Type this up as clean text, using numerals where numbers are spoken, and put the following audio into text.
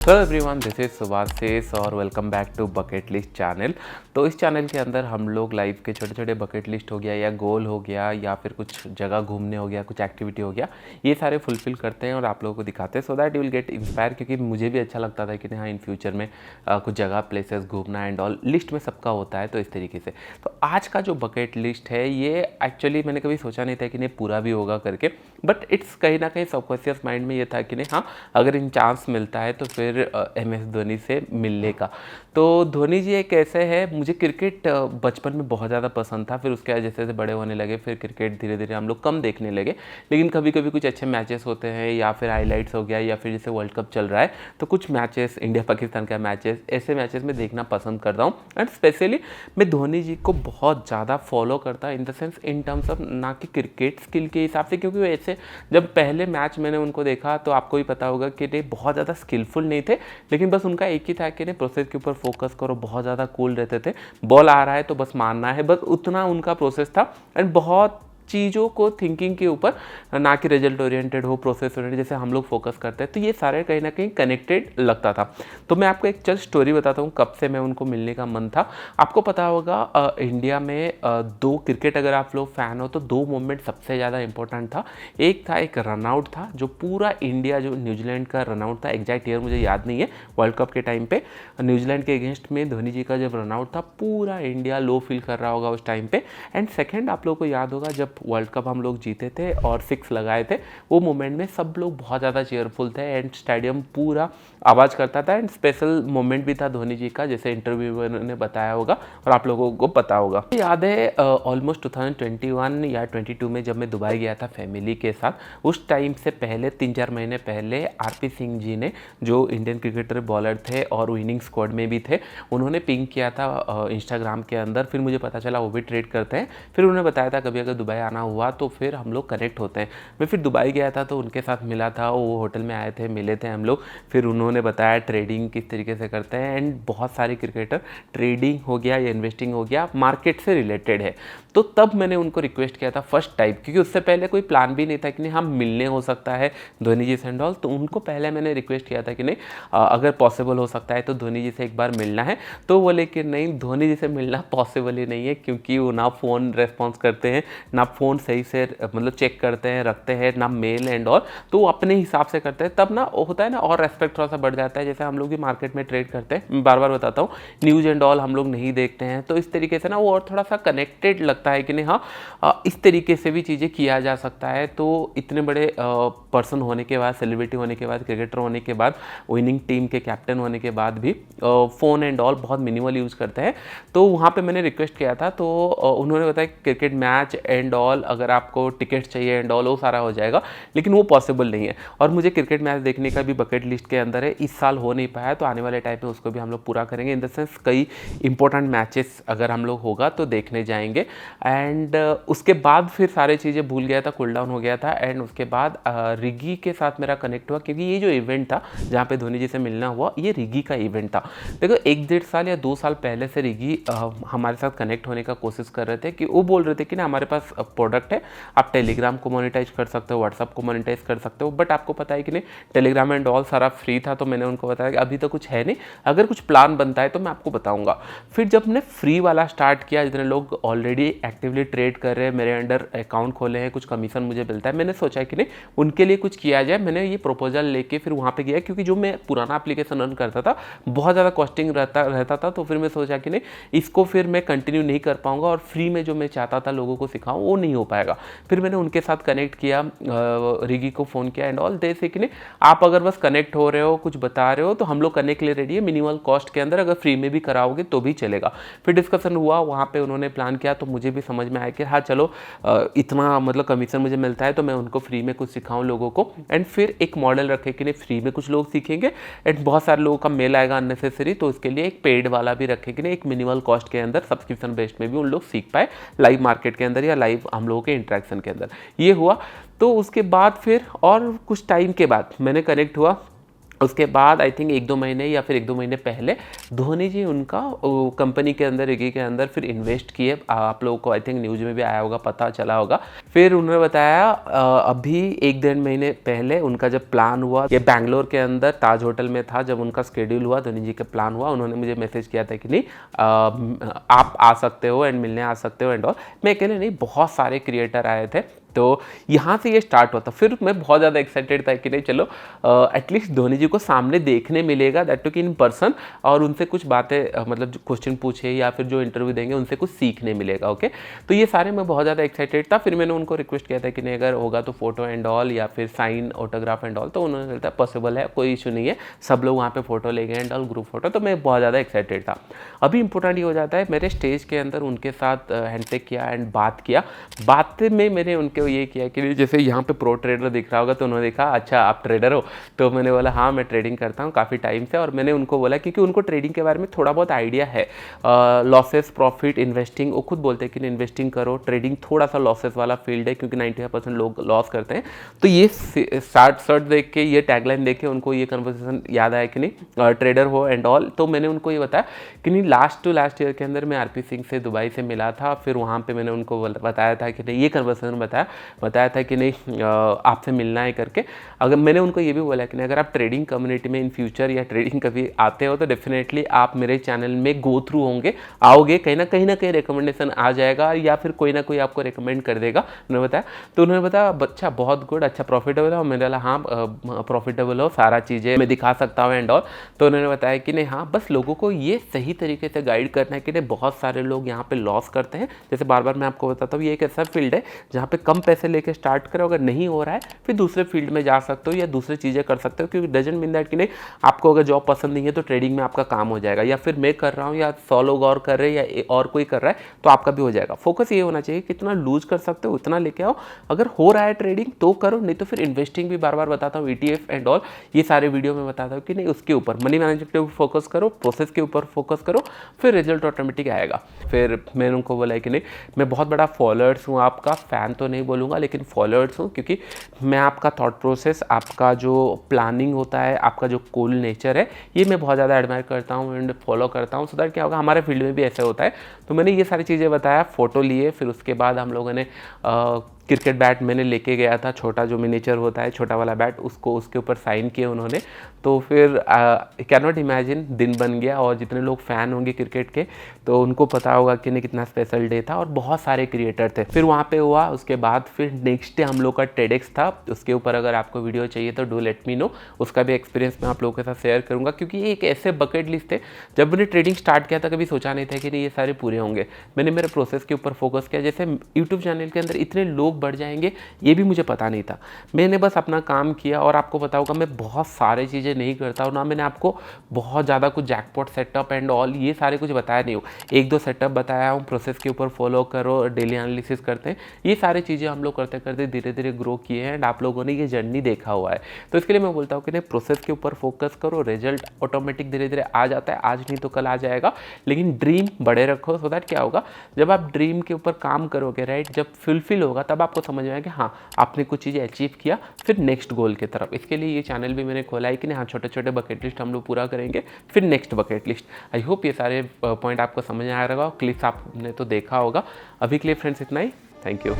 Hello everyone, this is Subhashish और welcome back to bucket list channel. तो इस channel के अंदर हम लोग लाइफ के छोटे छोटे बकेट लिस्ट हो गया या गोल हो गया या फिर कुछ जगह घूमने हो गया, कुछ एक्टिविटी हो गया, ये सारे फुलफिल करते हैं और आप लोगों को दिखाते हैं so that you will get inspire. क्योंकि मुझे भी अच्छा लगता था कि हाँ इन फ्यूचर में कुछ जगह प्लेसेस घूमना एंड ऑल लिस्ट में सबका होता है। तो इस तरीके से तो आज का जो बकेट लिस्ट है ये एक्चुअली मैंने कभी सोचा नहीं था कि नहीं पूरा भी होगा करके, बट इट्स कहीं ना कहीं सबकॉन्शियस माइंड में ये था कि नहीं हाँ अगर इन चांस मिलता है तो फिर MS धोनी से मिलने का। तो धोनी जी एक ऐसे है, मुझे क्रिकेट बचपन में बहुत ज़्यादा पसंद था, फिर उसके बाद जैसे जैसे बड़े होने लगे फिर क्रिकेट धीरे धीरे हम लोग कम देखने लगे। लेकिन कभी कभी कुछ अच्छे मैचेस होते हैं या फिर हाईलाइट्स हो गया या फिर जैसे वर्ल्ड कप चल रहा है तो कुछ मैचेस, इंडिया पाकिस्तान का मैचेस, ऐसे मैचेस में देखना पसंद करता हूँ। एंड स्पेशली मैं धोनी जी को बहुत ज़्यादा फॉलो करता in the sense in terms of ना कि क्रिकेट स्किल के हिसाब से, क्योंकि वो ऐसे जब पहले मैच मैंने उनको देखा तो आपको भी पता होगा कि ये बहुत ज़्यादा स्किलफुल नहीं थे, लेकिन बस उनका एक ही था कि नहीं प्रोसेस के ऊपर फोकस करो, बहुत ज़्यादा कूल रहते थे। बॉल आ रहा है तो बस मारना है, बस उतना उनका प्रोसेस था। एंड बहुत चीज़ों को थिंकिंग के ऊपर, ना कि रिजल्ट ओरिएंटेड हो, प्रोसेस ओरिएंटेड जैसे हम लोग फोकस करते हैं, तो ये सारे कहीं ना कहीं कनेक्टेड लगता था। तो मैं आपको एक चल स्टोरी बताता हूँ कब से मैं उनको मिलने का मन था। आपको पता होगा इंडिया में दो क्रिकेट अगर आप लोग फैन हो तो दो मोमेंट सबसे ज़्यादा इंपॉर्टेंट था। एक था एक रनआउट था जो पूरा इंडिया, जो न्यूजीलैंड का रनआउट था, एग्जैक्ट ईयर मुझे याद नहीं है, वर्ल्ड कप के टाइम पे न्यूजीलैंड के अगेंस्ट में धोनी जी का जब रनआउट था पूरा इंडिया लो फील कर रहा होगा उस टाइम पे। एंड सेकेंड आप लोग को याद होगा जब वर्ल्ड कप हम लोग जीते थे और 6 लगाए थे, वो मोमेंट में सब लोग बहुत ज़्यादा चेयरफुल थे एंड स्टेडियम पूरा आवाज़ करता था। एंड स्पेशल मोमेंट भी था धोनी जी का, जैसे इंटरव्यू ने बताया होगा और आप लोगों को पता होगा। याद है ऑलमोस्ट 2021 या 22 में जब मैं दुबई गया था फैमिली के साथ, उस टाइम से पहले 3-4 महीने पहले RP सिंह जी ने, जो इंडियन क्रिकेटर बॉलर थे और विनिंग स्क्वाड में भी थे, उन्होंने पिंग किया था इंस्टाग्राम के अंदर। फिर मुझे पता चला वो भी ट्रेड करते हैं। फिर उन्होंने बताया था कभी अगर दुबई आना हुआ तो फिर हम लोग कनेक्ट होते हैं। मैं फिर दुबई गया था तो उनके साथ मिला था, वो होटल में आए थे, मिले थे हम लोग। फिर उन्होंने बताया ट्रेडिंग किस तरीके से करते हैं एंड बहुत सारे क्रिकेटर, ट्रेडिंग हो गया या इन्वेस्टिंग हो गया, मार्केट से रिलेटेड है। तो तब मैंने उनको रिक्वेस्ट किया था फर्स्ट टाइम, क्योंकि उससे पहले कोई प्लान भी नहीं था कि नहीं हम मिलने हो सकता है धोनी जी से एंड ऑल। तो उनको पहले मैंने रिक्वेस्ट किया था कि नहीं अगर पॉसिबल हो सकता है तो धोनी जी से एक बार मिलना है। तो बोले कि नहीं धोनी जी से मिलना पॉसिबल ही नहीं है, क्योंकि वो ना फ़ोन रेस्पॉन्स करते हैं, ना फ़ोन सही से मतलब चेक करते हैं, रखते हैं, ना मेल एंड ऑल, तो वो अपने हिसाब से करते हैं। तब ना होता है ना और रेस्पेक्ट थोड़ा सा बढ़ जाता है। जैसे हम लोग भी मार्केट में ट्रेड करते हैं, मैं बार बार बताता हूँ, न्यूज़ एंड ऑल हम लोग नहीं देखते हैं, तो इस तरीके से ना वो और थोड़ा सा कनेक्टेड लगता है कि नहीं हाँ इस तरीके से भी चीज़ें किया जा सकता है। तो इतने बड़े पर्सन होने के बाद, सेलिब्रिटी होने के बाद, क्रिकेटर होने के बाद, विनिंग टीम के कैप्टन होने के बाद भी फ़ोन एंड ऑल बहुत मिनिमल यूज़ करते हैं। तो वहाँ पे मैंने रिक्वेस्ट किया था तो उन्होंने बताया क्रिकेट मैच एंड ऑल अगर आपको टिकट चाहिए एंड ऑल वो सारा हो जाएगा, लेकिन वो पॉसिबल नहीं है। और मुझे क्रिकेट मैच देखने का भी बकेट लिस्ट के अंदर है, इस साल हो नहीं पाया, तो आने वाले टाइम में उसको भी हम लोग पूरा करेंगे। इन द सेंस कई इंपॉर्टेंट मैचेस अगर हम लोग होगा तो देखने जाएंगे। एंड उसके बाद फिर सारी चीज़ें भूल गया था, कूल डाउन हो गया था। एंड उसके बाद रिगी के साथ मेरा कनेक्ट हुआ, क्योंकि ये जो इवेंट था जहाँ पे धोनी जी से मिलना हुआ, ये रिगी का इवेंट था। देखो 1-1.5 साल या 2 साल पहले से रिगी हमारे साथ कनेक्ट होने का कोशिश कर रहे थे, कि वो बोल रहे थे कि ना हमारे पास प्रोडक्ट है, आप टेलीग्राम को मोनेटाइज कर सकते हो, व्हाट्सअप को मोनेटाइज कर सकते हो, बट आपको पता है कि नहीं टेलीग्राम एंड ऑल सारा फ्री था। तो मैंने उनको बताया कि अभी तो कुछ है नहीं, अगर कुछ प्लान बनता है तो मैं आपको बताऊंगा। फिर जब मैंने फ्री वाला स्टार्ट किया, जितने लोग ऑलरेडी एक्टिवली ट्रेड कर रहे हैं, मेरे अंडर अकाउंट खोले हैं, कुछ कमीशन मुझे मिलता है, मैंने सोचा कि नहीं उनके लिए कुछ किया जाए। मैंने ये प्रपोजल लेके फिर वहाँ पे गया, क्योंकि जो मैं पुराना एप्लीकेशन रन करता था बहुत ज़्यादा कॉस्टिंग रहता था। तो फिर मैं सोचा कि नहीं इसको फिर मैं कंटिन्यू नहीं कर पाऊंगा और फ्री में जो मैं चाहता था लोगों को सिखाऊं वो नहीं हो पाएगा। फिर मैंने उनके साथ कनेक्ट किया, रिगी को फ़ोन किया एंड ऑल, जैसे कि नहीं आप अगर बस कनेक्ट हो रहे हो, कुछ बता रहे हो, तो हम लोग करने के लिए रेडी है, मिनिमल कॉस्ट के अंदर, अगर फ्री में भी कराओगे तो भी चलेगा। फिर डिस्कशन हुआ, वहाँ पे उन्होंने प्लान किया, तो मुझे भी समझ में आया कि हाँ चलो इतना मतलब कमीशन मुझे मिलता है तो मैं उनको फ्री में कुछ सिखाऊं लोगों को। एंड फिर एक मॉडल रखे कि नहीं फ्री में कुछ लोग सीखेंगे एंड बहुत सारे लोगों का मेल आएगा अननेसेसरी, तो इसके लिए एक पेड वाला भी रखे कि नहीं एक मिनिमल कॉस्ट के अंदर सब्सक्रिप्शन बेस्ड में भी उन लोग सीख पाए लाइव मार्केट के अंदर या लाइव हम लोगों के इंटरेक्शन के अंदर। ये हुआ। तो उसके बाद फिर और कुछ टाइम के बाद मैंने कनेक्ट हुआ उसके बाद आई थिंक 1-2 महीने या फिर 1-2 महीने पहले धोनी जी उनका कंपनी के अंदर, रिकी के अंदर फिर इन्वेस्ट किए। आप लोगों को आई थिंक न्यूज़ में भी आया होगा, पता चला होगा। फिर उन्होंने बताया अभी 1-1.5 महीने पहले उनका जब प्लान हुआ, ये बैंगलोर के अंदर ताज होटल में था, जब उनका शेड्यूल हुआ, धोनी जी का प्लान हुआ, उन्होंने मुझे मैसेज किया था कि नहीं आप आ सकते हो एंड मिलने आ सकते हो एंड ऑल। मैं अकेले नहीं, बहुत सारे क्रिएटर आए थे। तो यहाँ से ये स्टार्ट हुआ था। फिर मैं बहुत ज़्यादा एक्साइटेड था कि नहीं चलो एटलीस्ट धोनी जी को सामने देखने मिलेगा, दैट टू कि इन पर्सन, और उनसे कुछ बातें मतलब क्वेश्चन पूछे या फिर जो इंटरव्यू देंगे उनसे कुछ सीखने मिलेगा। ओके, तो ये सारे मैं बहुत ज़्यादा एक्साइटेड था। फिर मैंने उनको रिक्वेस्ट किया था कि नहीं अगर होगा तो फोटो एंड ऑल या फिर साइन ऑटोग्राफ एंड ऑल, तो उन्होंने कहा पॉसिबल है, कोई इशू नहीं है, सब लोग वहाँ पर फोटो लेंगे एंड ऑल, ग्रुप फोटो। तो मैं बहुत ज़्यादा एक्साइटेड था। अभी इंपॉर्टेंट ये हो जाता है, मेरे स्टेज के अंदर उनके साथ हैंडशेक किया एंड बात किया। बात में मैंने उनके ये किया कि जैसे यहाँ पे प्रो ट्रेडर दिख रहा होगा, तो उन्होंने देखा अच्छा आप ट्रेडर हो, तो मैंने बोला हाँ मैं ट्रेडिंग करता हूँ काफ़ी टाइम से। और मैंने उनको बोला क्योंकि उनको ट्रेडिंग के बारे में थोड़ा बहुत आइडिया है, लॉसेस प्रॉफिट इन्वेस्टिंग, वो खुद बोलते हैं कि इन्वेस्टिंग करो, ट्रेडिंग थोड़ा सा लॉसेस वाला फील्ड है क्योंकि 95% लोग लॉस करते हैं। तो ये शर्ट देख के, ये टैगलाइन देख के उनको ये कन्वर्सेशन याद आया कि नहीं ट्रेडर हो एंड ऑल। तो मैंने उनको ये बताया कि नहीं लास्ट टू ईयर के अंदर मैं आरपी सिंह से दुबई से मिला था, फिर वहाँ पर मैंने उनको बताया था कि नहीं ये कन्वर्सेशन बताया था कि नहीं आपसे मिलना है करके। अगर मैंने उनको ये भी बोला कि नहीं अगर आप ट्रेडिंग कम्युनिटी में इन फ्यूचर या ट्रेडिंग कभी आते हो तो डेफिनेटली आप मेरे चैनल में गो थ्रू होंगे, आओगे, कहीं ना कहीं रिकमेंडेशन आ जाएगा या फिर कोई ना कोई आपको रिकमेंड कर देगा। उन्होंने बताया, तो उन्होंने बताया अच्छा बहुत गुड, अच्छा प्रॉफिटेबल हो। मैंने बोला हाँ प्रॉफिटेबल हो, सारा चीज़ें मैं दिखा सकता हूँ एंड ऑल। तो उन्होंने बताया कि नहीं हाँ बस लोगों को ये सही तरीके से गाइड करना है कि नहीं बहुत सारे लोग यहाँ पे लॉस करते हैं। जैसे बार बार मैं आपको बताता हूँ, ये एक ऐसा फील्ड है जहाँ पे कम पैसे लेके स्टार्ट करो, अगर नहीं हो रहा है फिर दूसरे फील्ड में जा सकते हो या दूसरी चीज़ें कर सकते हो, क्योंकि डजंट मीन दैट कि नहीं आपको अगर जॉब पसंद नहीं है तो ट्रेडिंग में आपका काम हो जाएगा, या फिर मैं कर रहा हूँ या 100 लोग और कर रहे हैं या और कोई कर रहा है तो आपका भी हो जाएगा। फोकस ये होना चाहिए कितना लूज कर सकते हो उतना लेके आओ, अगर हो रहा है ट्रेडिंग तो करो, नहीं तो फिर इन्वेस्टिंग भी बार बार बताता हूँ, ETF एंड ऑल ये सारे वीडियो में बताता हूँ कि नहीं उसके ऊपर मनी मैनेजमेंट के ऊपर फोकस करो, प्रोसेस के ऊपर फोकस करो, फिर रिजल्ट ऑटोमेटिक आएगा। फिर मैंने उनको बोला कि नहीं मैं बहुत बड़ा फॉलोअर्स हूँ, आपका फ़ैन तो नहीं बोलूँगा लेकिन फॉलोअर्स हूँ, क्योंकि मैं आपका थॉट प्रोसेस, आपका जो प्लानिंग होता है, आपका जो कूल नेचर है, ये मैं बहुत ज़्यादा एडमायर करता हूँ एंड फॉलो करता हूँ। सो दैट क्या होगा हमारे फील्ड में भी ऐसे होता है। तो मैंने ये सारी चीज़ें बताया, फ़ोटो लिए, फिर उसके बाद हम लोगों ने क्रिकेट बैट मैंने लेके गया था, छोटा जो मिनीचर होता है छोटा वाला बैट, उसको उसके ऊपर साइन किए उन्होंने। तो फिर कैन नॉट इमेजिन दिन बन गया, और जितने लोग फ़ैन होंगे क्रिकेट के तो उनको पता होगा कि नहीं कितना स्पेशल डे था, और बहुत सारे क्रिएटर थे। फिर वहाँ पे हुआ, उसके बाद फिर नेक्स्ट डे हम लोग का टेडेक्स था, उसके ऊपर अगर आपको वीडियो चाहिए तो डू लेट मी नो, उसका भी एक्सपीरियंस मैं आप लोगों के साथ शेयर करूँगा, क्योंकि ये एक ऐसे बकेट लिस्ट थे। जब मैंने ट्रेडिंग स्टार्ट किया था कभी सोचा नहीं था कि नहीं ये सारे पूरे होंगे। मैंने मेरे प्रोसेस के ऊपर फोकस किया, जैसे यूट्यूब चैनल के अंदर इतने लोग बढ़ जाएंगे ये भी मुझे पता नहीं था। मैंने बस अपना काम किया, और आपको पता होगा मैं बहुत सारी चीज़ें नहीं करता हूँ ना, मैंने आपको बहुत ज़्यादा कुछ जैकपॉट सेटअप एंड ऑल ये सारे कुछ बताया नहीं हूँ। 1-2 सेटअप बताया हूँ, प्रोसेस के ऊपर फॉलो करो, डेली एनालिसिस करते हैं, ये सारी चीज़ें हम लोग करते करते धीरे धीरे ग्रो किए हैं एंड आप लोगों ने ये जर्नी देखा हुआ है। तो इसके लिए मैं बोलता हूँ कि नहीं प्रोसेस के ऊपर फोकस करो, रिजल्ट ऑटोमेटिक धीरे धीरे आ जाता है, आज नहीं तो कल आ जाएगा, लेकिन ड्रीम बड़े रखो। सो दैट क्या होगा जब आप ड्रीम के ऊपर काम करोगे राइट, जब फुलफिल होगा तब आपको समझ में आएगा कि हाँ आपने कुछ चीज़ें अचीव किया, फिर नेक्स्ट गोल की तरफ। इसके लिए ये चैनल भी मैंने खोला है कि नहीं हाँ छोटे छोटे बकेट लिस्ट हम लोग पूरा करेंगे, फिर next bucket list. I hope ये सारे पॉइंट आपको समझ में आ रहा होगा, क्लिप्स आपने तो देखा होगा। अभी के लिए फ्रेंड्स इतना ही, थैंक यू।